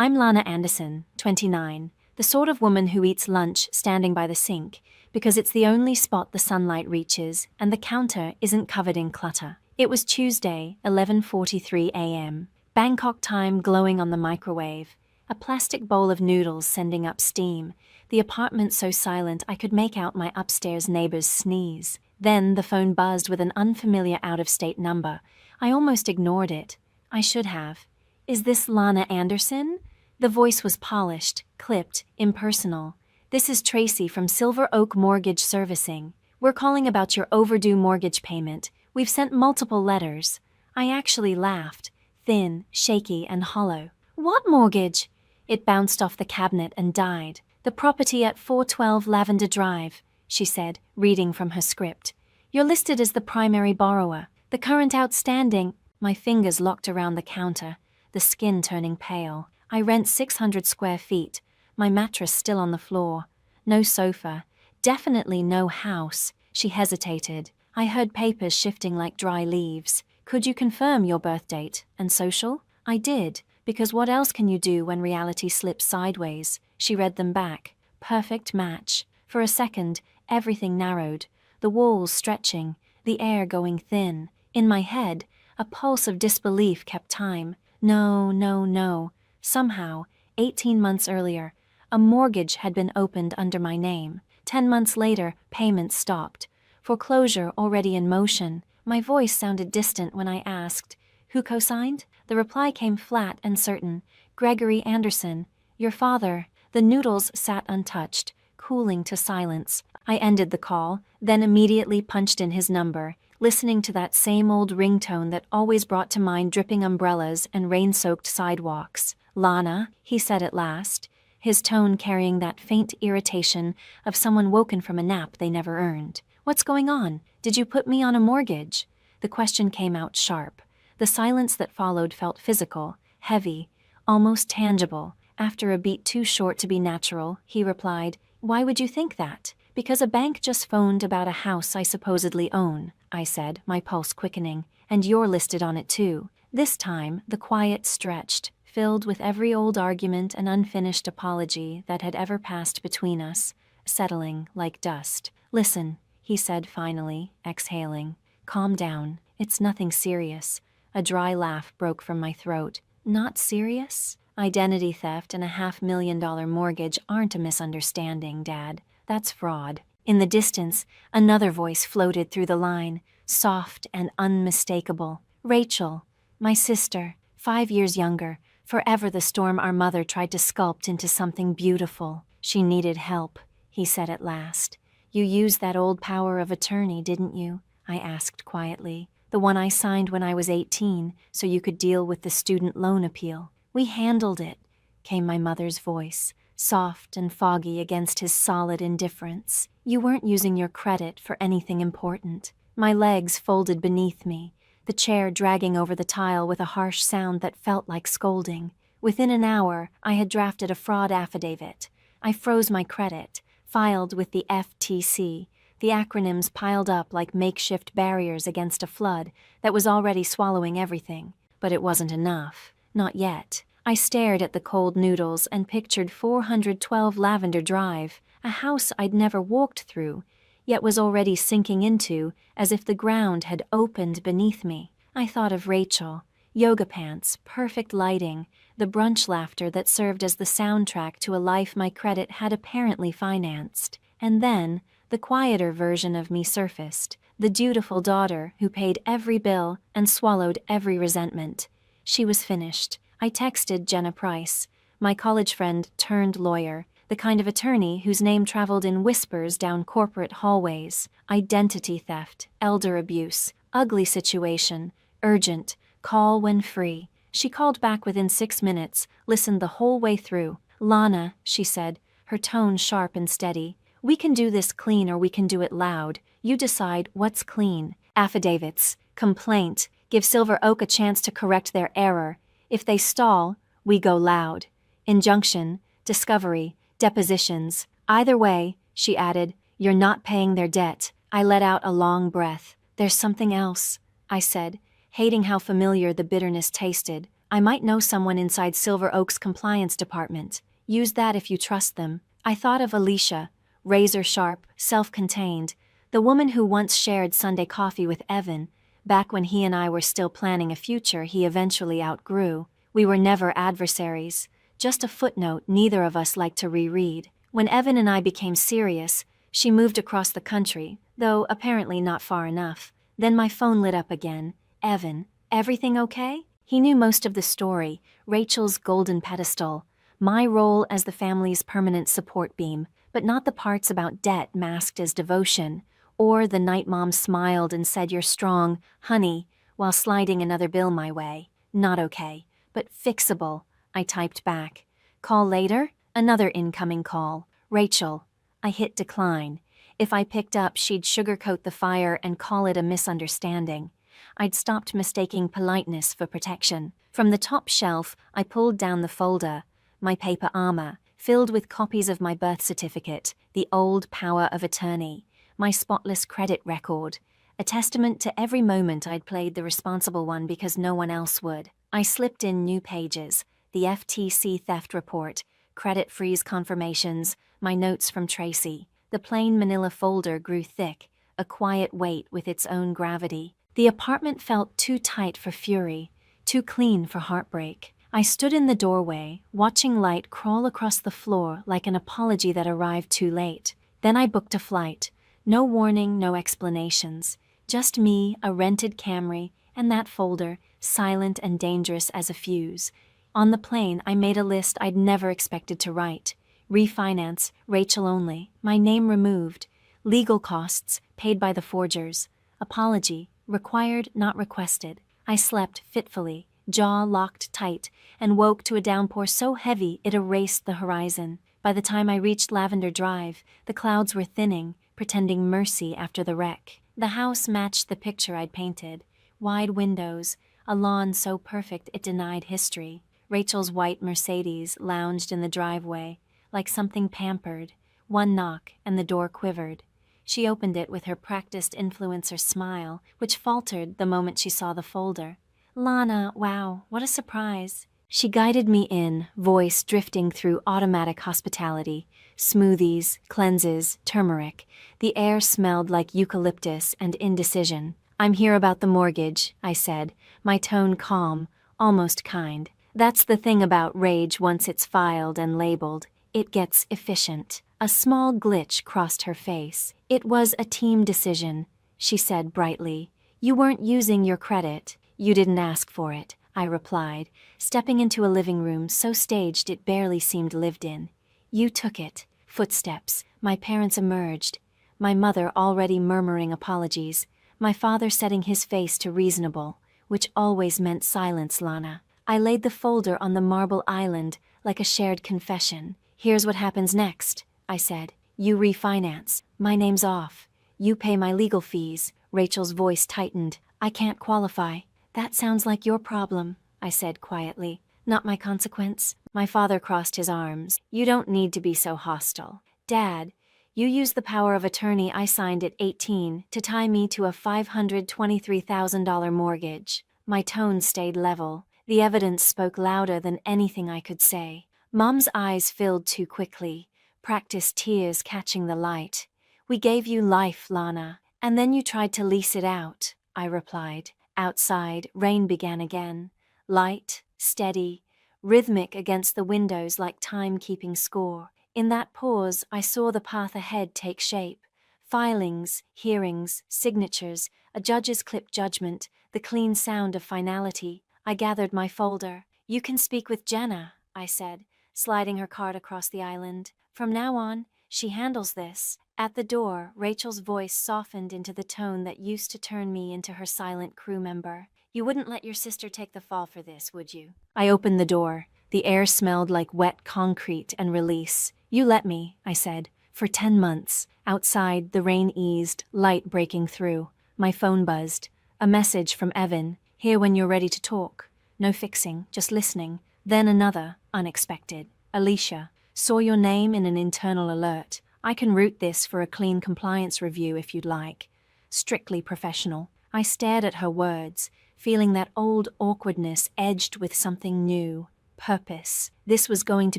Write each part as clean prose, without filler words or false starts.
I'm Lana Anderson, 29, the sort of woman who eats lunch standing by the sink because it's the only spot the sunlight reaches and the counter isn't covered in clutter. It was Tuesday, 11:43 a.m., Bangkok time glowing on the microwave, a plastic bowl of noodles sending up steam, the apartment so silent I could make out my upstairs neighbor's sneeze. Then the phone buzzed with an unfamiliar out-of-state number. I almost ignored it. I should have. Is this Lana Anderson? The voice was polished, clipped, impersonal. This is Tracy from Silver Oak Mortgage Servicing. We're calling about your overdue mortgage payment. We've sent multiple letters. I actually laughed, thin, shaky, and hollow. What mortgage? It bounced off the cabinet and died. The property at 412 Lavender Drive, she said, reading from her script. You're listed as the primary borrower. The current outstanding. My fingers locked around the counter, the skin turning pale. I rent 600 square feet, my mattress still on the floor. No sofa, definitely no house. She hesitated. I heard papers shifting like dry leaves. Could you confirm your birth date and social? I did, because what else can you do when reality slips sideways? She read them back. Perfect match. For a second, everything narrowed, the walls stretching, the air going thin. In my head, a pulse of disbelief kept time. No, no, no. Somehow, 18 months earlier, a mortgage had been opened under my name. 10 months later, payments stopped. Foreclosure already in motion. My voice sounded distant when I asked, "Who co-signed?" The reply came flat and certain. "Gregory Anderson. Your father." The noodles sat untouched, cooling to silence. I ended the call, then immediately punched in his number, listening to that same old ringtone that always brought to mind dripping umbrellas and rain-soaked sidewalks. "Lana," he said at last, his tone carrying that faint irritation of someone woken from a nap they never earned. "What's going on? Did you put me on a mortgage?" The question came out sharp. The silence that followed felt physical, heavy, almost tangible. After a beat too short to be natural, he replied, "Why would you think that?" "Because a bank just phoned about a house I supposedly own," I said, my pulse quickening, "and you're listed on it too." This time, the quiet stretched, filled with every old argument and unfinished apology that had ever passed between us, settling like dust. "Listen," he said finally, exhaling. "Calm down. It's nothing serious." A dry laugh broke from my throat. "Not serious? Identity theft and a $500,000 mortgage aren't a misunderstanding, Dad. That's fraud." In the distance, another voice floated through the line, soft and unmistakable. "Rachel, my sister, 5 years younger, forever the storm our mother tried to sculpt into something beautiful. She needed help," he said at last. "You used that old power of attorney, didn't you?" I asked quietly. "The one I signed when I was 18, so you could deal with the student loan appeal." "We handled it," came my mother's voice, soft and foggy against his solid indifference. "You weren't using your credit for anything important." My legs folded beneath me, the chair dragging over the tile with a harsh sound that felt like scolding. Within an hour, I had drafted a fraud affidavit. I froze my credit, filed with the FTC, the acronyms piled up like makeshift barriers against a flood that was already swallowing everything. But it wasn't enough. Not yet. I stared at the cold noodles and pictured 412 Lavender Drive, a house I'd never walked through, yet was already sinking into as if the ground had opened beneath me. I thought of Rachel, yoga pants, perfect lighting, the brunch laughter that served as the soundtrack to a life my credit had apparently financed. And then, the quieter version of me surfaced, the dutiful daughter who paid every bill and swallowed every resentment. She was finished. I texted Jenna Price, my college friend turned lawyer, the kind of attorney whose name traveled in whispers down corporate hallways. Identity theft, elder abuse, ugly situation, urgent, call when free. She called back within 6 minutes, listened the whole way through. "Lana," she said, her tone sharp and steady, "we can do this clean or we can do it loud. You decide what's clean. Affidavits, complaint, give Silver Oak a chance to correct their error. If they stall, we go loud. Injunction, discovery, depositions. Either way," she added, "you're not paying their debt." I let out a long breath. "There's something else," I said, hating how familiar the bitterness tasted. I might know someone inside Silver Oak's compliance department. Use that if you trust them. I thought of Alicia, razor-sharp, self-contained, the woman who once shared Sunday coffee with Evan, back when he and I were still planning a future he eventually outgrew. We were never adversaries, just a footnote neither of us liked to reread. When Evan and I became serious, she moved across the country, though apparently not far enough. Then my phone lit up again. Evan, everything okay? He knew most of the story, Rachel's golden pedestal, my role as the family's permanent support beam, but not the parts about debt masked as devotion, or the night Mom smiled and said you're strong, honey, while sliding another bill my way. Not okay, but fixable, I typed back. Call later? Another incoming call. Rachel. I hit decline. If I picked up, she'd sugarcoat the fire and call it a misunderstanding. I'd stopped mistaking politeness for protection. From the top shelf, I pulled down the folder, my paper armor, filled with copies of my birth certificate, the old power of attorney, my spotless credit record, a testament to every moment I'd played the responsible one because no one else would. I slipped in new pages, the FTC theft report, credit freeze confirmations, my notes from Tracy. The plain manila folder grew thick, a quiet weight with its own gravity. The apartment felt too tight for fury, too clean for heartbreak. I stood in the doorway, watching light crawl across the floor like an apology that arrived too late. Then I booked a flight. No warning, no explanations. Just me, a rented Camry, and that folder, silent and dangerous as a fuse. On the plane, I made a list I'd never expected to write. Refinance, Rachel only, my name removed. Legal costs, paid by the forgers. Apology, required, not requested. I slept fitfully, jaw locked tight, and woke to a downpour so heavy it erased the horizon. By the time I reached Lavender Drive, the clouds were thinning, pretending mercy after the wreck. The house matched the picture I'd painted. Wide windows, a lawn so perfect it denied history. Rachel's white Mercedes lounged in the driveway, like something pampered. One knock, and the door quivered. She opened it with her practiced influencer smile, which faltered the moment she saw the folder. Lana, wow, what a surprise. She guided me in, voice drifting through automatic hospitality. Smoothies, cleanses, turmeric. The air smelled like eucalyptus and indecision. I'm here about the mortgage, I said, my tone calm, almost kind. That's the thing about rage once it's filed and labeled. It gets efficient. A small glitch crossed her face. It was a team decision, she said brightly. You weren't using your credit. You didn't ask for it, I replied, stepping into a living room so staged it barely seemed lived in. You took it. Footsteps. My parents emerged. My mother already murmuring apologies. My father setting his face to reasonable, which always meant silence, Lana. I laid the folder on the marble island like a shared confession. Here's what happens next, I said. You refinance. My name's off. You pay my legal fees. Rachel's voice tightened. I can't qualify. That sounds like your problem, I said quietly. Not my consequence. My father crossed his arms. You don't need to be so hostile. Dad, you used the power of attorney I signed at 18 to tie me to a $523,000 mortgage. My tone stayed level. The evidence spoke louder than anything I could say. Mom's eyes filled too quickly, practiced tears catching the light. We gave you life, Lana, and then you tried to lease it out, I replied. Outside, rain began again. Light, steady, rhythmic against the windows like time keeping score. In that pause, I saw the path ahead take shape. Filings, hearings, signatures, a judge's clipped judgment, the clean sound of finality. I gathered my folder. You can speak with Jenna, I said, sliding her card across the island. From now on, she handles this. At the door, Rachel's voice softened into the tone that used to turn me into her silent crew member. You wouldn't let your sister take the fall for this, would you? I opened the door. The air smelled like wet concrete and release. You let me, I said, for 10 months. Outside, the rain eased, light breaking through. My phone buzzed. A message from Evan. Here when you're ready to talk. No fixing, just listening. Then another, unexpected. Alicia, saw your name in an internal alert. I can route this for a clean compliance review if you'd like. Strictly professional. I stared at her words, feeling that old awkwardness edged with something new. Purpose. This was going to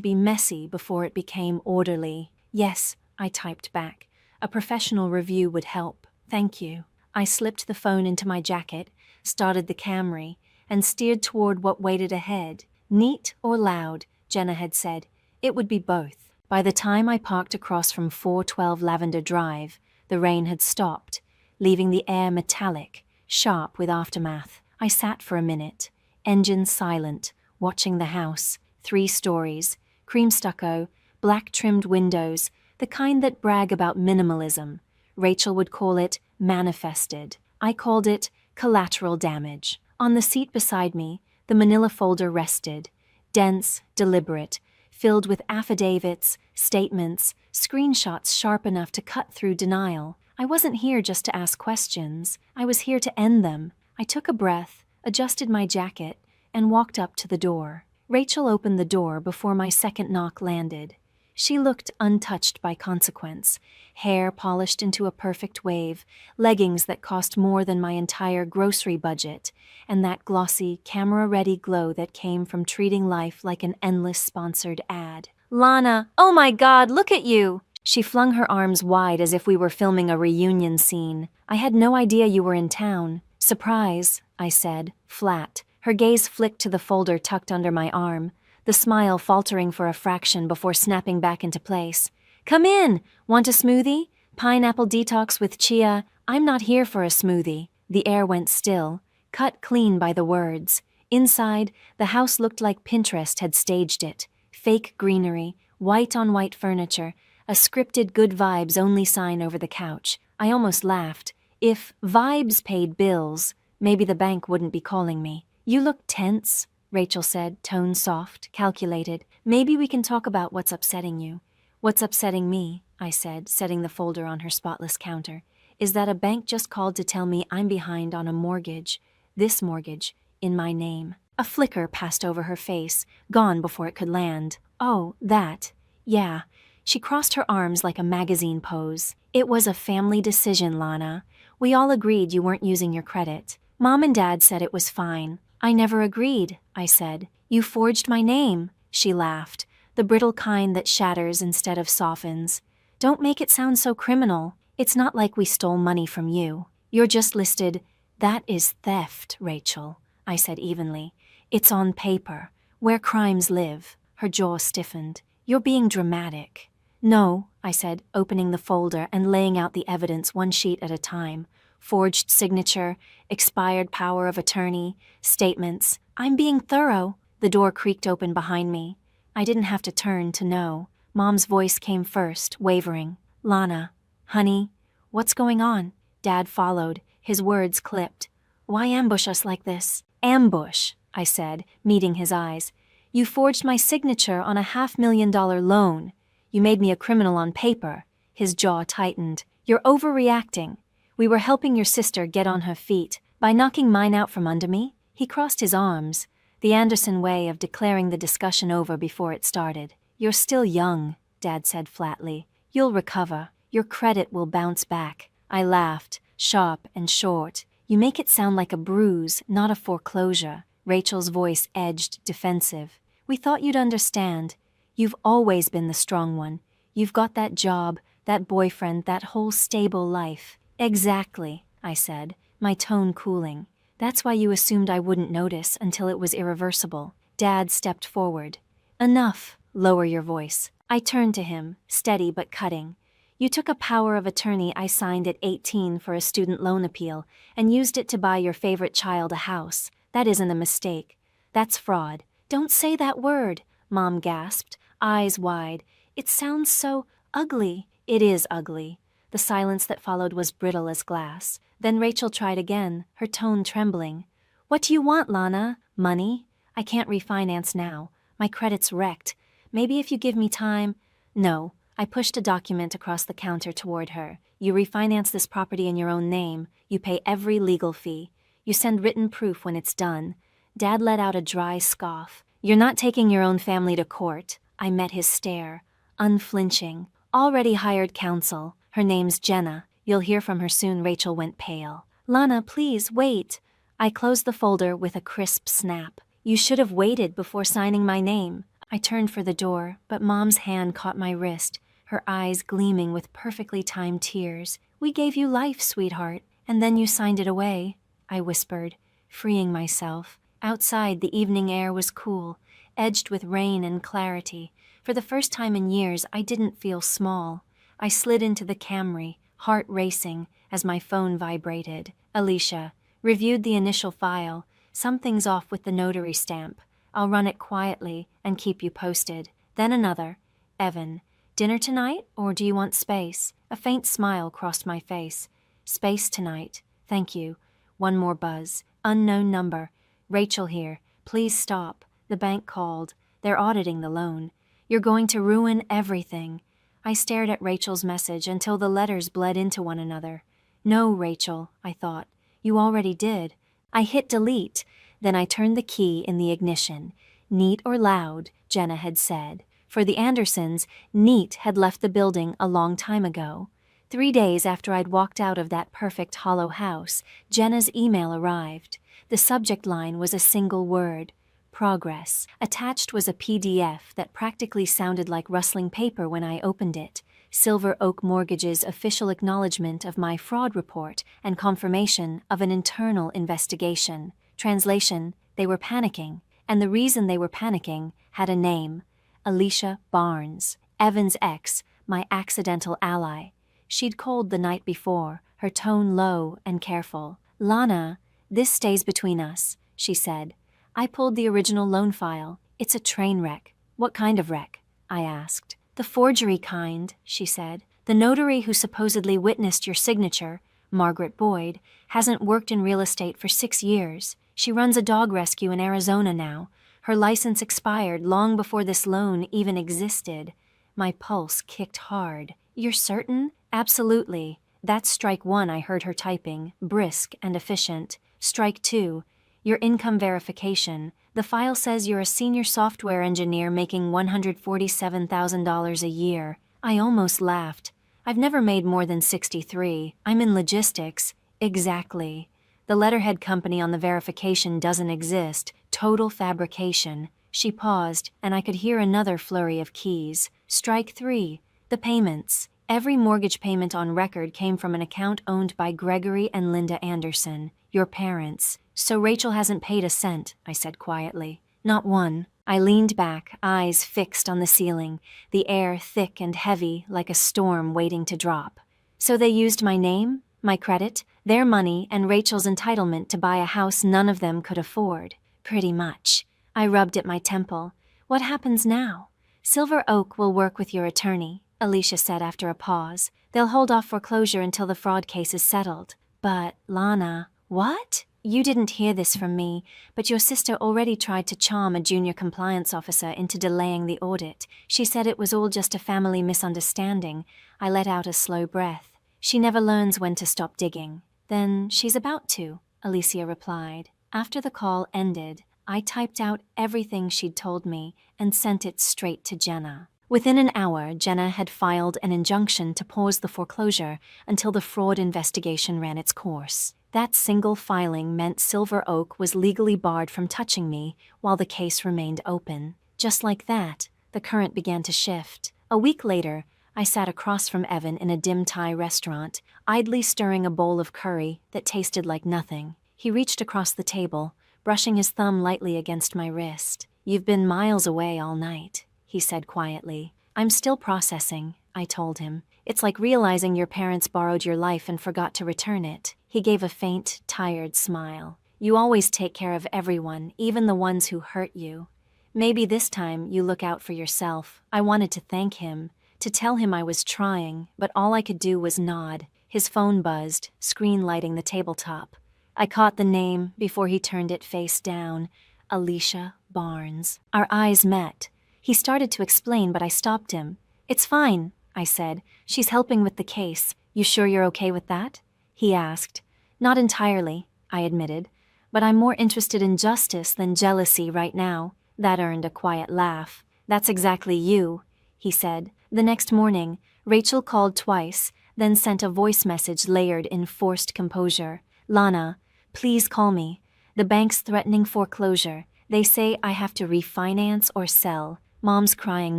be messy before it became orderly. Yes, I typed back. A professional review would help. Thank you. I slipped the phone into my jacket, started the Camry, and steered toward what waited ahead. Neat or loud, Jenna had said. It would be both. By the time I parked across from 412 Lavender Drive, the rain had stopped, leaving the air metallic, sharp with aftermath. I sat for a minute, engine silent, watching the house. 3 stories, cream stucco, black-trimmed windows, the kind that brag about minimalism. Rachel would call it manifested. I called it collateral damage. On the seat beside me, the manila folder rested, dense, deliberate, filled with affidavits, statements, screenshots sharp enough to cut through denial. I wasn't here just to ask questions. I was here to end them. I took a breath, adjusted my jacket, and walked up to the door. Rachel opened the door before my second knock landed. She looked untouched by consequence, hair polished into a perfect wave, leggings that cost more than my entire grocery budget, and that glossy, camera-ready glow that came from treating life like an endless sponsored ad. "Lana, oh my God, look at you!" She flung her arms wide as if we were filming a reunion scene. "I had no idea you were in town." "Surprise," I said, flat. Her gaze flicked to the folder tucked under my arm, the smile faltering for a fraction before snapping back into place. "Come in! Want a smoothie? Pineapple detox with chia." "I'm not here for a smoothie." The air went still, cut clean by the words. Inside, the house looked like Pinterest had staged it. Fake greenery, white-on-white furniture, a scripted good vibes only sign over the couch. I almost laughed. If vibes paid bills, maybe the bank wouldn't be calling me. "You look tense," Rachel said, tone soft, calculated. "Maybe we can talk about what's upsetting you." "What's upsetting me," I said, setting the folder on her spotless counter, "is that a bank just called to tell me I'm behind on a mortgage. This mortgage, in my name." A flicker passed over her face, gone before it could land. "Oh, that. Yeah." She crossed her arms like a magazine pose. "It was a family decision, Lana. We all agreed you weren't using your credit. Mom and Dad said it was fine." "I never agreed," I said. "You forged my name." She laughed, the brittle kind that shatters instead of softens. "Don't make it sound so criminal. It's not like we stole money from you. You're just listed." "That is theft, Rachel," I said evenly. "It's on paper, where crimes live." Her jaw stiffened. "You're being dramatic." "No," I said, opening the folder and laying out the evidence one sheet at a time. Forged signature, expired power of attorney, statements. "I'm being thorough." The door creaked open behind me. I didn't have to turn to know. Mom's voice came first, wavering. "Lana, honey, what's going on?" Dad followed, his words clipped. "Why ambush us like this?" "Ambush," I said, meeting his eyes. "You forged my signature on a $500,000 loan. You made me a criminal on paper." His jaw tightened. "You're overreacting. We were helping your sister get on her feet by knocking mine out from under me." He crossed his arms, the Anderson way of declaring the discussion over before it started. "You're still young," Dad said flatly. "You'll recover. Your credit will bounce back." I laughed, sharp and short. "You make it sound like a bruise, not a foreclosure." Rachel's voice edged defensive. "We thought you'd understand. You've always been the strong one. You've got that job, that boyfriend, that whole stable life." "Exactly," I said, my tone cooling. "That's why you assumed I wouldn't notice until it was irreversible." Dad stepped forward. "Enough. Lower your voice." I turned to him, steady but cutting. "You took a power of attorney I signed at 18 for a student loan appeal and used it to buy your favorite child a house. That isn't a mistake. That's fraud." "Don't say that word," Mom gasped, eyes wide. "It sounds so ugly." "It is ugly." The silence that followed was brittle as glass. Then Rachel tried again, her tone trembling. "What do you want, Lana? Money? I can't refinance now. My credit's wrecked. Maybe if you give me time." "No." I pushed a document across the counter toward her. "You refinance this property in your own name. You pay every legal fee. You send written proof when it's done." Dad let out a dry scoff. "You're not taking your own family to court." I met his stare, unflinching. "Already hired counsel. Her name's Jenna. You'll hear from her soon." Rachel went pale. "Lana, please, wait." I closed the folder with a crisp snap. You should have waited before signing my name. I turned for the door, but Mom's hand caught my wrist, her eyes gleaming with perfectly timed tears. We gave you life, sweetheart, and then you signed it away, I whispered, freeing myself. Outside, the evening air was cool, edged with rain and clarity. For the first time in years, I didn't feel small. I slid into the Camry, heart racing, as my phone vibrated. Alicia reviewed the initial file. Something's off with the notary stamp. I'll run it quietly and keep you posted. Then another. Evan, dinner tonight, or do you want space? A faint smile crossed my face. Space tonight. Thank you. One more buzz. Unknown number. Rachel here. Please stop. The bank called. They're auditing the loan. You're going to ruin everything. I stared at Rachel's message until the letters bled into one another. No, Rachel, I thought. You already did. I hit delete. Then I turned the key in the ignition. Neat or loud, Jenna had said. For the Andersons, Neat had left the building a long time ago. 3 days after I'd walked out of that perfect hollow house, Jenna's email arrived. The subject line was a single word: progress. Attached was a PDF that practically sounded like rustling paper when I opened it. Silver Oak Mortgage's official acknowledgement of my fraud report and confirmation of an internal investigation. Translation: they were panicking, and the reason they were panicking had a name: Alicia Barnes, Evan's ex, my accidental ally. She'd called the night before, her tone low and careful. Lana, this stays between us, she said. I pulled the original loan file. It's a train wreck. What kind of wreck? I asked. The forgery kind, she said. The notary who supposedly witnessed your signature, Margaret Boyd, hasn't worked in real estate for 6 years. She runs a dog rescue in Arizona now. Her license expired long before this loan even existed. My pulse kicked hard. You're certain? Absolutely. That's strike 1 I heard her typing, brisk and efficient. Strike 2. Your income verification. The file says you're a senior software engineer making $147,000 a year. I almost laughed. I've never made more than 63. I'm in logistics. Exactly. The letterhead company on the verification doesn't exist. Total fabrication. She paused, and I could hear another flurry of keys. Strike 3. The payments. Every mortgage payment on record came from an account owned by Gregory and Linda Anderson, your parents. So Rachel hasn't paid a cent, I said quietly. Not one. I leaned back, eyes fixed on the ceiling, the air thick and heavy like a storm waiting to drop. So they used my name, my credit, their money, and Rachel's entitlement to buy a house none of them could afford. Pretty much. I rubbed at my temple. What happens now? Silver Oak will work with your attorney, Alicia said after a pause. They'll hold off foreclosure until the fraud case is settled. But, Lana, what? You didn't hear this from me, but your sister already tried to charm a junior compliance officer into delaying the audit. She said it was all just a family misunderstanding. I let out a slow breath. She never learns when to stop digging. Then she's about to, Alicia replied. After the call ended, I typed out everything she'd told me and sent it straight to Jenna. Within an hour, Jenna had filed an injunction to pause the foreclosure until the fraud investigation ran its course. That single filing meant Silver Oak was legally barred from touching me while the case remained open. Just like that, the current began to shift. A week later, I sat across from Evan in a dim Thai restaurant, idly stirring a bowl of curry that tasted like nothing. He reached across the table, brushing his thumb lightly against my wrist. You've been miles away all night, he said quietly. I'm still processing, I told him. It's like realizing your parents borrowed your life and forgot to return it. He gave a faint, tired smile. You always take care of everyone, even the ones who hurt you. Maybe this time you look out for yourself. I wanted to thank him, to tell him I was trying, but all I could do was nod. His phone buzzed, screen lighting the tabletop. I caught the name before he turned it face down. Alicia Barnes. Our eyes met. He started to explain, but I stopped him. It's fine, I said. She's helping with the case. You sure you're okay with that? He asked. Not entirely, I admitted, but I'm more interested in justice than jealousy right now. That earned a quiet laugh. That's exactly you, he said. The next morning, Rachel called twice, then sent a voice message layered in forced composure. Lana, please call me. The bank's threatening foreclosure. They say I have to refinance or sell. Mom's crying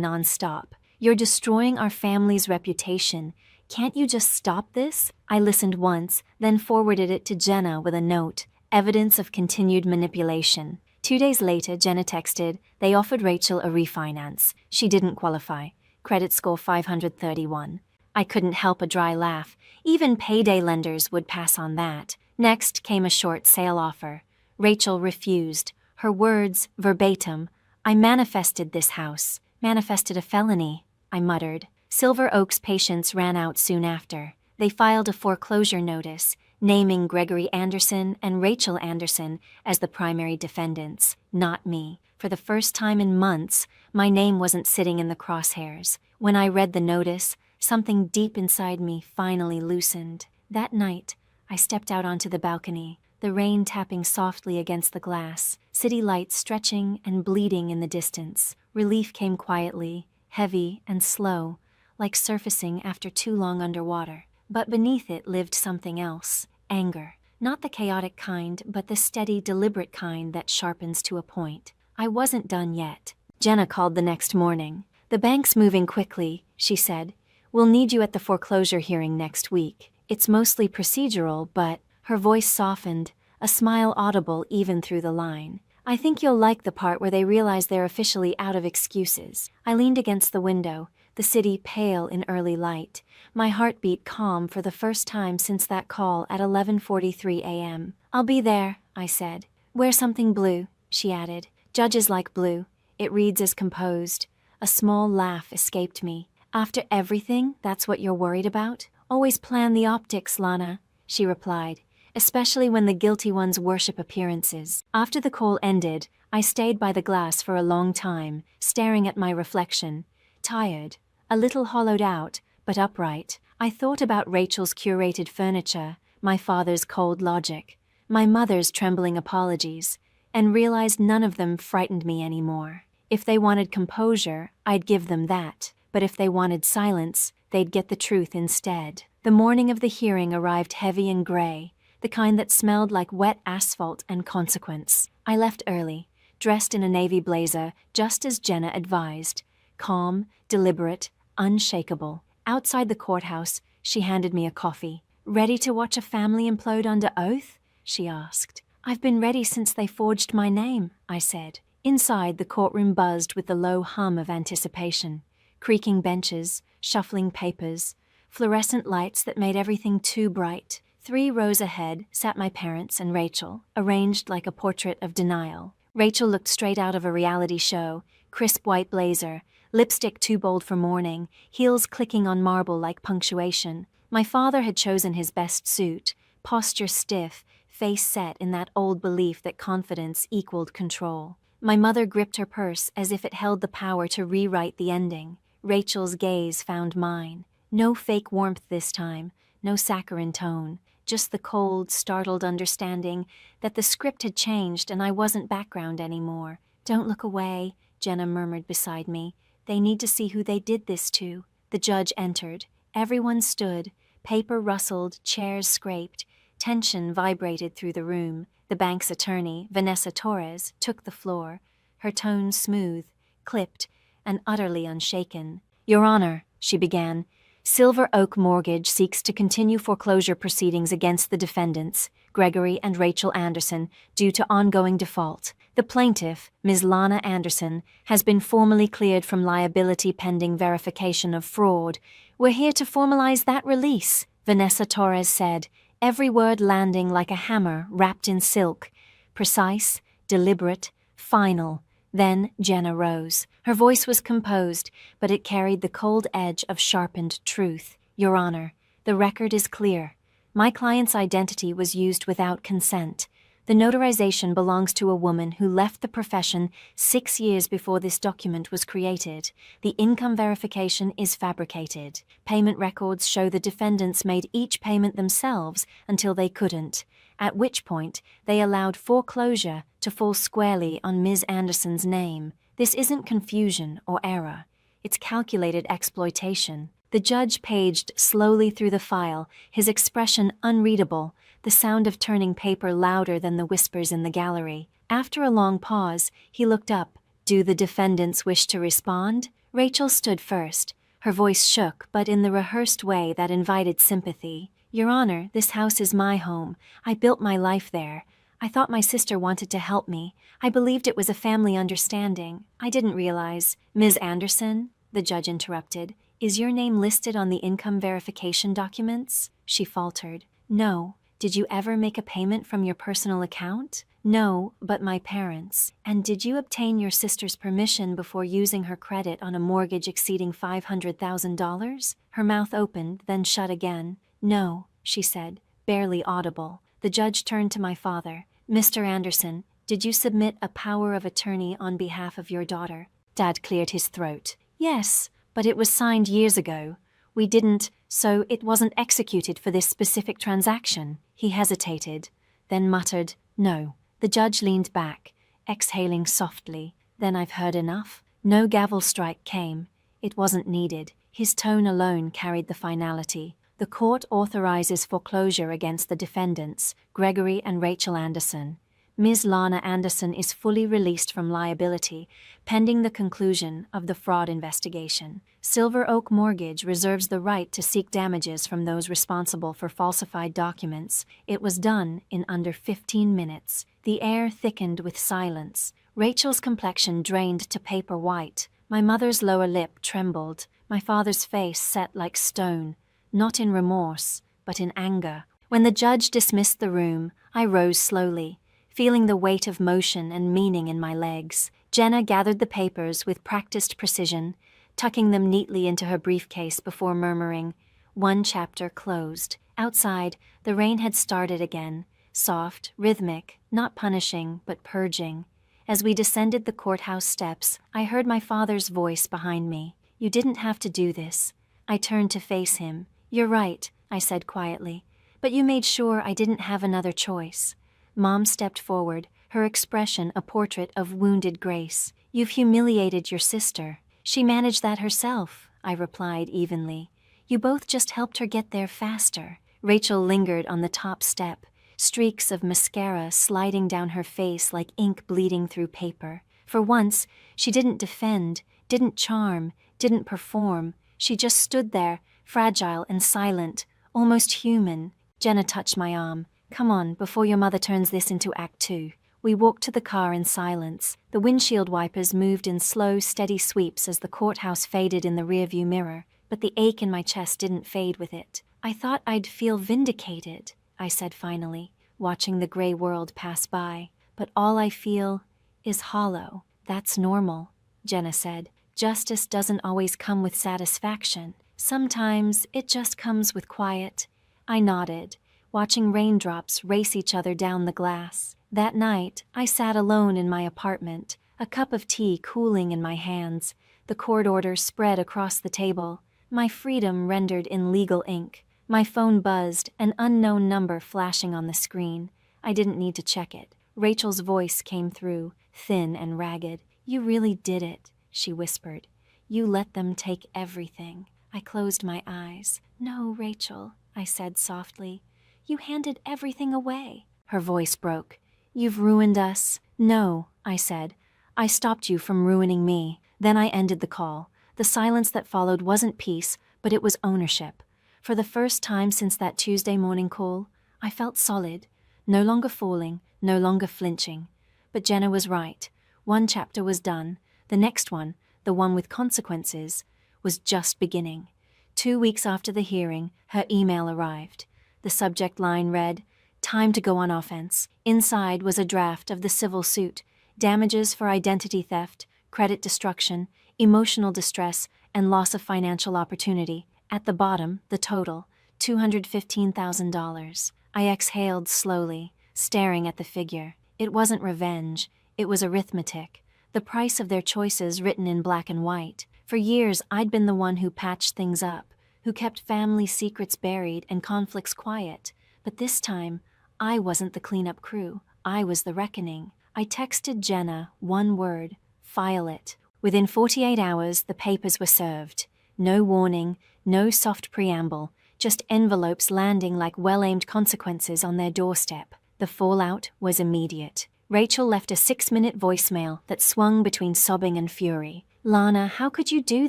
nonstop. You're destroying our family's reputation. Can't you just stop this? I listened once, then forwarded it to Jenna with a note. Evidence of continued manipulation. 2 days later, Jenna texted, they offered Rachel a refinance. She didn't qualify. Credit score 531. I couldn't help a dry laugh. Even payday lenders would pass on that. Next came a short sale offer. Rachel refused. Her words, verbatim, I manifested this house. Manifested a felony, I muttered. Silver Oak's patience ran out soon after. They filed a foreclosure notice, naming Gregory Anderson and Rachel Anderson as the primary defendants, not me. For the first time in months, my name wasn't sitting in the crosshairs. When I read the notice, something deep inside me finally loosened. That night, I stepped out onto the balcony, the rain tapping softly against the glass, city lights stretching and bleeding in the distance. Relief came quietly, heavy and slow, like surfacing after too long underwater. But beneath it lived something else, anger. Not the chaotic kind, but the steady, deliberate kind that sharpens to a point. I wasn't done yet. Jenna called the next morning. The bank's moving quickly, she said. We'll need you at the foreclosure hearing next week. It's mostly procedural, but her voice softened, a smile audible even through the line. I think you'll like the part where they realize they're officially out of excuses. I leaned against the window, the city pale in early light. My heart beat calm for the first time since that call at 11:43 a.m. I'll be there, I said. Wear something blue, she added. Judges like blue. It reads as composed. A small laugh escaped me. After everything, that's what you're worried about? Always plan the optics, Lana, she replied, especially when the guilty ones worship appearances. After the call ended, I stayed by the glass for a long time, staring at my reflection. Tired, a little hollowed out, but upright. I thought about Rachel's curated furniture, my father's cold logic, my mother's trembling apologies, and realized none of them frightened me anymore. If they wanted composure, I'd give them that. But if they wanted silence, they'd get the truth instead. The morning of the hearing arrived heavy and gray, the kind that smelled like wet asphalt and consequence. I left early, dressed in a navy blazer, just as Jenna advised. Calm, deliberate, unshakable. Outside the courthouse, she handed me a coffee. Ready to watch a family implode under oath? She asked. I've been ready since they forged my name, I said. Inside, the courtroom buzzed with the low hum of anticipation. Creaking benches, shuffling papers, fluorescent lights that made everything too bright. 3 rows ahead sat my parents and Rachel, arranged like a portrait of denial. Rachel looked straight out of a reality show, crisp white blazer, lipstick too bold for morning, heels clicking on marble like punctuation. My father had chosen his best suit, posture stiff, face set in that old belief that confidence equaled control. My mother gripped her purse as if it held the power to rewrite the ending. Rachel's gaze found mine. No fake warmth this time, no saccharine tone, just the cold, startled understanding that the script had changed and I wasn't background anymore. Don't look away, Jenna murmured beside me. They need to see who they did this to. The judge entered. Everyone stood. Paper rustled, chairs scraped. Tension vibrated through the room. The bank's attorney, Vanessa Torres, took the floor, her tone smooth, clipped, and utterly unshaken. Your Honor, she began, Silver Oak Mortgage seeks to continue foreclosure proceedings against the defendants, Gregory and Rachel Anderson, due to ongoing default. The plaintiff, Ms. Lana Anderson, has been formally cleared from liability pending verification of fraud. We're here to formalize that release, Vanessa Torres said, every word landing like a hammer wrapped in silk. Precise, deliberate, final. Then Jenna rose. Her voice was composed, but it carried the cold edge of sharpened truth. Your Honor, the record is clear. My client's identity was used without consent. The notarization belongs to a woman who left the profession 6 years before this document was created. The income verification is fabricated. Payment records show the defendants made each payment themselves until they couldn't, at which point they allowed foreclosure to fall squarely on Ms. Anderson's name. This isn't confusion or error. It's calculated exploitation. The judge paged slowly through the file, his expression unreadable, the sound of turning paper louder than the whispers in the gallery. After a long pause, he looked up. "Do the defendants wish to respond?" Rachel stood first. Her voice shook, but in the rehearsed way that invited sympathy. "Your Honor, this house is my home. I built my life there. I thought my sister wanted to help me. I believed it was a family understanding. I didn't realize." "Ms. Anderson," the judge interrupted, "is your name listed on the income verification documents?" She faltered. "No." "Did you ever make a payment from your personal account?" "No, but my parents." "And did you obtain your sister's permission before using her credit on a mortgage exceeding $500,000? Her mouth opened, then shut again. "No," she said, barely audible. The judge turned to my father. "Mr. Anderson, did you submit a power of attorney on behalf of your daughter?" Dad cleared his throat. "Yes, but it was signed years ago. We didn't, so it wasn't executed for this specific transaction." He hesitated, then muttered, "No." The judge leaned back, exhaling softly. "Then I've heard enough." No gavel strike came. It wasn't needed. His tone alone carried the finality. "The court authorizes foreclosure against the defendants, Gregory and Rachel Anderson. Ms. Lana Anderson is fully released from liability, pending the conclusion of the fraud investigation. Silver Oak Mortgage reserves the right to seek damages from those responsible for falsified documents." It was done in under 15 minutes. The air thickened with silence. Rachel's complexion drained to paper white. My mother's lower lip trembled. My father's face set like stone, not in remorse, but in anger. When the judge dismissed the room, I rose slowly, feeling the weight of motion and meaning in my legs. Jenna gathered the papers with practiced precision, tucking them neatly into her briefcase before murmuring, "One chapter closed." Outside, the rain had started again, soft, rhythmic, not punishing, but purging. As we descended the courthouse steps, I heard my father's voice behind me. "You didn't have to do this." I turned to face him. "You're right," I said quietly, "but you made sure I didn't have another choice." Mom stepped forward, her expression a portrait of wounded grace. "You've humiliated your sister." "She managed that herself," I replied evenly. "You both just helped her get there faster." Rachel lingered on the top step, streaks of mascara sliding down her face like ink bleeding through paper. For once, she didn't defend, didn't charm, didn't perform. She just stood there, fragile and silent, almost human. Jenna touched my arm. "Come on, before your mother turns this into Act 2. We walked to the car in silence. The windshield wipers moved in slow, steady sweeps as the courthouse faded in the rearview mirror, but the ache in my chest didn't fade with it. "I thought I'd feel vindicated," I said finally, watching the gray world pass by. "But all I feel is hollow." "That's normal," Jenna said. "Justice doesn't always come with satisfaction. Sometimes it just comes with quiet." I nodded, watching raindrops race each other down the glass. That night, I sat alone in my apartment, a cup of tea cooling in my hands, the court order spread across the table, my freedom rendered in legal ink. My phone buzzed, an unknown number flashing on the screen. I didn't need to check it. Rachel's voice came through, thin and ragged. "You really did it," she whispered. "You let them take everything." I closed my eyes. "No, Rachel," I said softly. "You handed everything away." Her voice broke. "You've ruined us." "No," I said. "I stopped you from ruining me." Then I ended the call. The silence that followed wasn't peace, but it was ownership. For the first time since that Tuesday morning call, I felt solid, no longer falling, no longer flinching. But Jenna was right. One chapter was done. The next one, the one with consequences, was just beginning. 2 weeks after the hearing, her email arrived. The subject line read, "Time to go on offense." Inside was a draft of the civil suit, damages for identity theft, credit destruction, emotional distress, and loss of financial opportunity. At the bottom, the total, $215,000. I exhaled slowly, staring at the figure. It wasn't revenge. It was arithmetic. The price of their choices written in black and white. For years, I'd been the one who patched things up, who kept family secrets buried and conflicts quiet. But this time, I wasn't the cleanup crew. I was the reckoning. I texted Jenna one word, "File it." Within 48 hours, the papers were served. No warning, no soft preamble, just envelopes landing like well-aimed consequences on their doorstep. The fallout was immediate. Rachel left a 6-minute voicemail that swung between sobbing and fury. "Lana, how could you do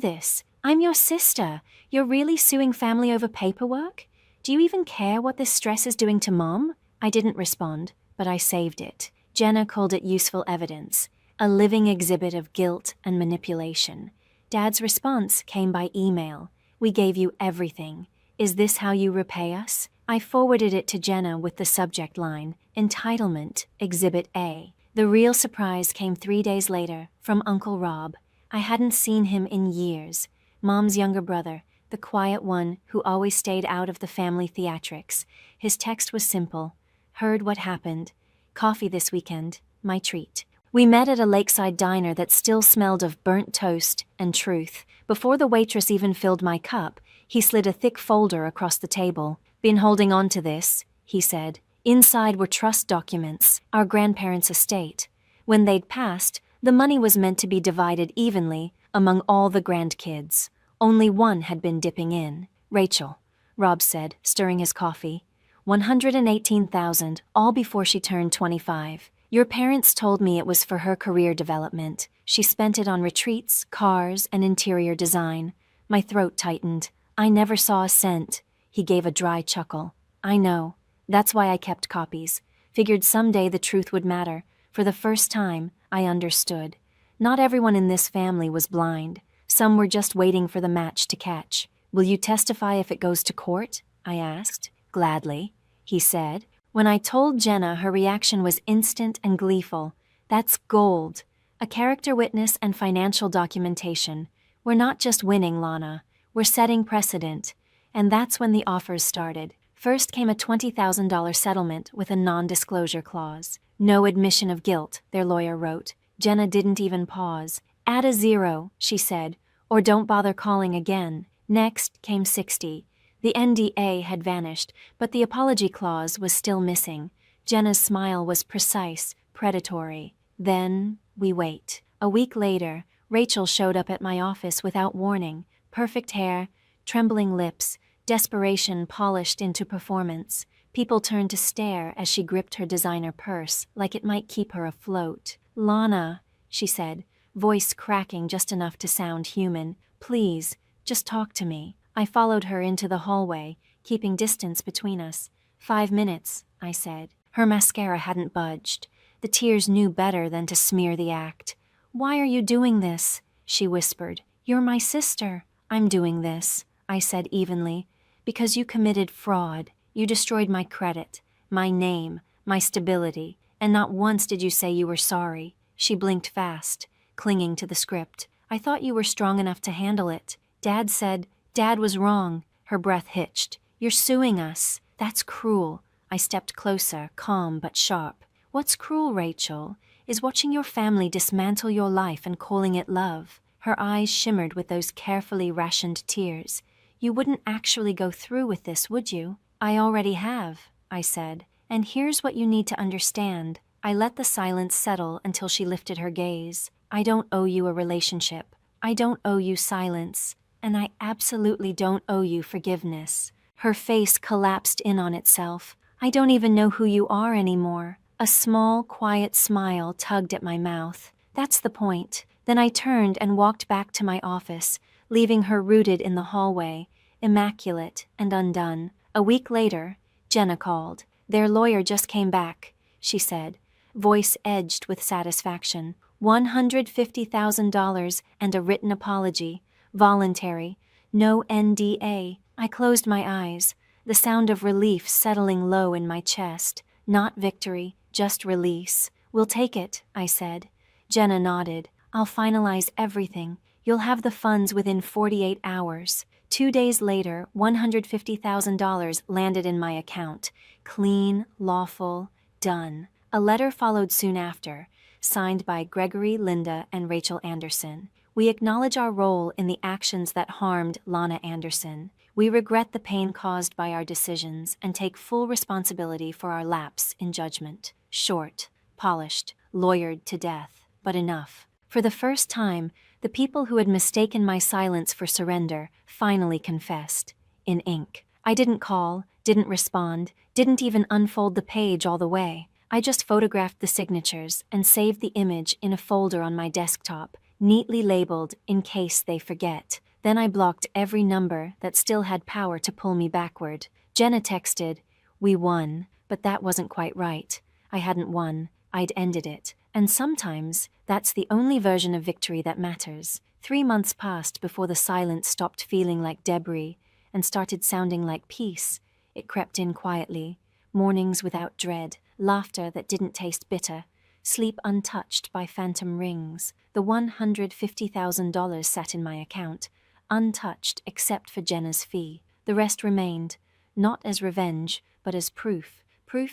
this? I'm your sister. You're really suing family over paperwork? Do you even care what this stress is doing to Mom?" I didn't respond, but I saved it. Jenna called it useful evidence, a living exhibit of guilt and manipulation. Dad's response came by email. "We gave you everything. Is this how you repay us?" I forwarded it to Jenna with the subject line, "Entitlement, Exhibit A." The real surprise came 3 days later, from Uncle Rob. I hadn't seen him in years. Mom's younger brother, the quiet one who always stayed out of the family theatrics. His text was simple. "Heard what happened. Coffee this weekend. My treat." We met at a lakeside diner that still smelled of burnt toast and truth. Before the waitress even filled my cup, he slid a thick folder across the table. "Been holding on to this," he said. Inside were trust documents, our grandparents' estate. When they'd passed, the money was meant to be divided evenly among all the grandkids. Only one had been dipping in. "Rachel," Rob said, stirring his coffee. "$118,000, all before she turned 25. Your parents told me it was for her career development. She spent it on retreats, cars, and interior design." My throat tightened. "I never saw a cent." He gave a dry chuckle. "I know. That's why I kept copies. Figured someday the truth would matter. For the first time, I understood. Not everyone in this family was blind. Some were just waiting for the match to catch." "Will you testify if it goes to court?" I asked. "Gladly," he said. When I told Jenna, her reaction was instant and gleeful. "That's gold. A character witness and financial documentation. We're not just winning, Lana. We're setting precedent." And that's when the offers started. First came a $20,000 settlement with a non-disclosure clause. "No admission of guilt," their lawyer wrote. Jenna didn't even pause. "Add a 0, she said, "or don't bother calling again." Next came 60. The NDA had vanished, but the apology clause was still missing. Jenna's smile was precise, predatory. Then we wait. A week later, Rachel showed up at my office without warning. Perfect hair, trembling lips, desperation polished into performance. People turned to stare as she gripped her designer purse, like it might keep her afloat. "Lana," she said, voice cracking just enough to sound human, "please, just talk to me." I followed her into the hallway, keeping distance between us. 5 minutes, I said. Her mascara hadn't budged. The tears knew better than to smear the act. "Why are you doing this?" she whispered. "You're my sister." "I'm doing this," I said evenly, "because you committed fraud. You destroyed my credit, my name, my stability, and not once did you say you were sorry." She blinked fast, clinging to the script. "I thought you were strong enough to handle it. Dad said..." "Dad was wrong." Her breath hitched. "You're suing us. That's cruel." I stepped closer, calm but sharp. "What's cruel, Rachel, is watching your family dismantle your life and calling it love." Her eyes shimmered with those carefully rationed tears. "You wouldn't actually go through with this, would you?" "I already have," I said. "And here's what you need to understand." I let the silence settle until she lifted her gaze. "I don't owe you a relationship. I don't owe you silence. And I absolutely don't owe you forgiveness." Her face collapsed in on itself. "I don't even know who you are anymore." A small, quiet smile tugged at my mouth. "That's the point." Then I turned and walked back to my office, leaving her rooted in the hallway, immaculate and undone. A week later, Jenna called. "Their lawyer just came back," she said, voice edged with satisfaction. $150,000 and a written apology. Voluntary. No NDA. I closed my eyes, the sound of relief settling low in my chest. Not victory, just release. "We'll take it," I said. Jenna nodded. "I'll finalize everything. You'll have the funds within 48 hours. 2 days later, $150,000 landed in my account. Clean, lawful, done. A letter followed soon after, signed by Gregory, Linda, and Rachel Anderson. "We acknowledge our role in the actions that harmed Lana Anderson. We regret the pain caused by our decisions and take full responsibility for our lapse in judgment." Short, polished, lawyered to death, but enough. For the first time, The people who had mistaken my silence for surrender finally confessed. In ink. I didn't call, didn't respond, didn't even unfold the page all the way. I just photographed the signatures and saved the image in a folder on my desktop, neatly labeled in case they forget. Then I blocked every number that still had power to pull me backward. Jenna texted, "We won," but that wasn't quite right. I hadn't won, I'd ended it. And sometimes, that's the only version of victory that matters. 3 months passed before the silence stopped feeling like debris and started sounding like peace. It crept in quietly. Mornings without dread, laughter that didn't taste bitter, sleep untouched by phantom rings. The $150,000 sat in my account, untouched except for Jenna's fee. The rest remained, not as revenge, but as proof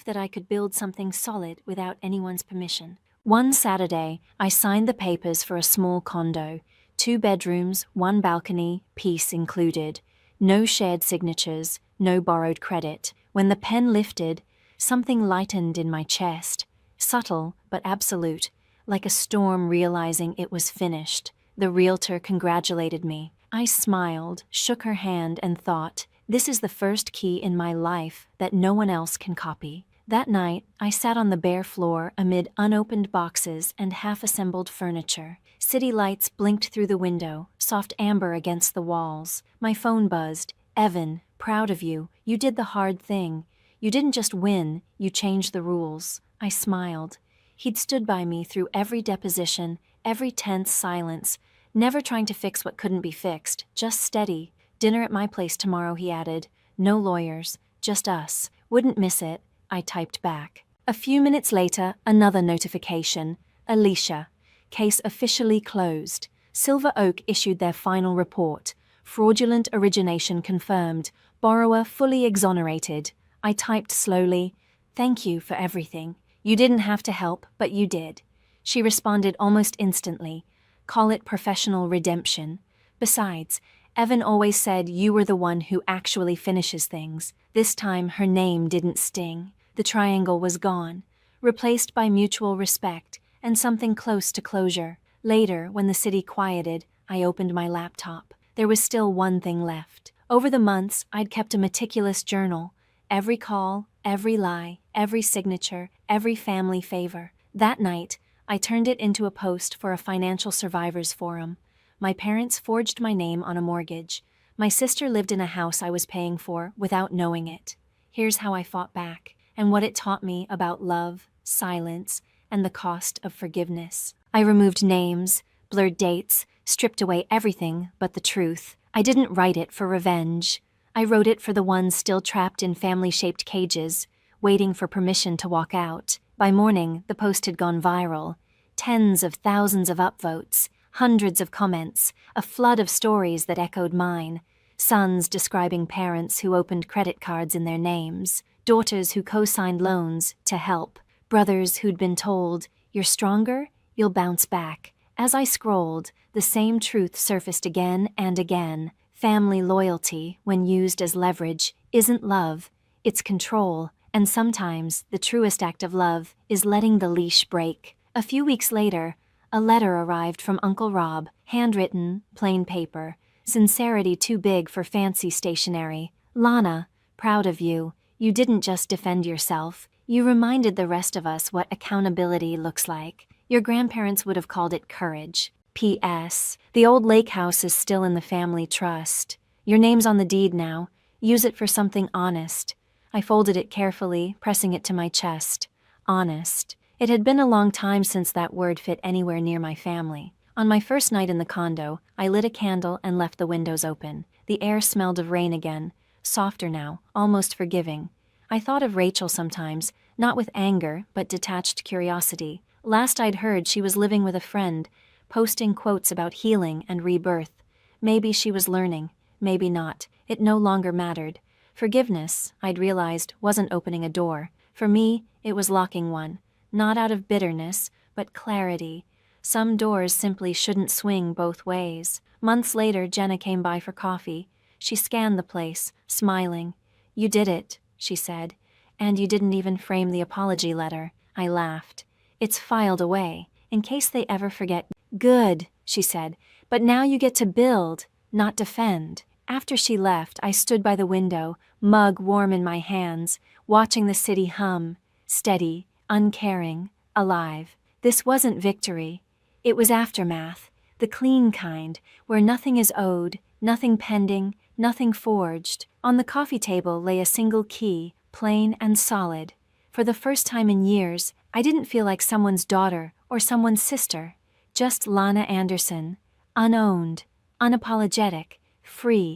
that I could build something solid without anyone's permission. One Saturday, I signed the papers for a small condo, 2 bedrooms, 1 balcony, peace included. No shared signatures, no borrowed credit. When the pen lifted, something lightened in my chest, subtle but absolute, like a storm realizing it was finished. The realtor congratulated me. I smiled, shook her hand, and thought, this is the first key in my life that no one else can copy. That night, I sat on the bare floor amid unopened boxes and half-assembled furniture. City lights blinked through the window, soft amber against the walls. My phone buzzed. "Evan, proud of you. You did the hard thing. You didn't just win, you changed the rules." I smiled. He'd stood by me through every deposition, every tense silence, never trying to fix what couldn't be fixed, just steady. "Dinner at my place tomorrow," he added. "No lawyers, just us. Wouldn't miss it," I typed back. A few minutes later, another notification. "Alicia. Case officially closed. Silver Oak issued their final report. Fraudulent origination confirmed. Borrower fully exonerated." I typed slowly, "Thank you for everything. You didn't have to help, but you did." She responded almost instantly. "Call it professional redemption. Besides, Evan always said you were the one who actually finishes things." This time her name didn't sting. The triangle was gone, replaced by mutual respect and something close to closure. Later, when the city quieted, I opened my laptop. There was still one thing left. Over the months, I'd kept a meticulous journal. Every call, every lie, every signature, every family favor. That night, I turned it into a post for a financial survivors forum. My parents forged my name on a mortgage. My sister lived in a house I was paying for without knowing it. Here's how I fought back, and what it taught me about love, silence, and the cost of forgiveness. I removed names, blurred dates, stripped away everything but the truth. I didn't write it for revenge. I wrote it for the ones still trapped in family-shaped cages, waiting for permission to walk out. By morning, the post had gone viral. Tens of thousands of upvotes, hundreds of comments, a flood of stories that echoed mine. Sons describing parents who opened credit cards in their names, daughters who co-signed loans to help, brothers who'd been told, "You're stronger, you'll bounce back." As I scrolled, the same truth surfaced again and again. Family loyalty, when used as leverage, isn't love, it's control. And sometimes, the truest act of love is letting the leash break. A few weeks later, a letter arrived from Uncle Rob, handwritten, plain paper, sincerity too big for fancy stationery. "Lana, proud of you. You didn't just defend yourself. You reminded the rest of us what accountability looks like. Your grandparents would have called it courage. P.S. The old lake house is still in the family trust. Your name's on the deed now. Use it for something honest." I folded it carefully, pressing it to my chest. Honest. It had been a long time since that word fit anywhere near my family. On my first night in the condo, I lit a candle and left the windows open. The air smelled of rain again, softer now, almost forgiving. I thought of Rachel sometimes, not with anger, but detached curiosity. Last I'd heard, she was living with a friend, posting quotes about healing and rebirth. Maybe she was learning, maybe not. It no longer mattered. Forgiveness, I'd realized, wasn't opening a door. For me, it was locking one. Not out of bitterness, but clarity. Some doors simply shouldn't swing both ways. Months later, Jenna came by for coffee. She scanned the place, smiling. "You did it," she said. "And you didn't even frame the apology letter." I laughed. "It's filed away, in case they ever forget." "Good," she said. But now you get to build, not defend. After she left, I stood by the window, mug warm in my hands, watching the city hum, steady, uncaring, alive. This wasn't victory. It was aftermath, the clean kind, where nothing is owed, nothing pending, nothing forged. On the coffee table lay a single key, plain and solid. For the first time in years, I didn't feel like someone's daughter or someone's sister. Just Lana Anderson, unowned, unapologetic, free.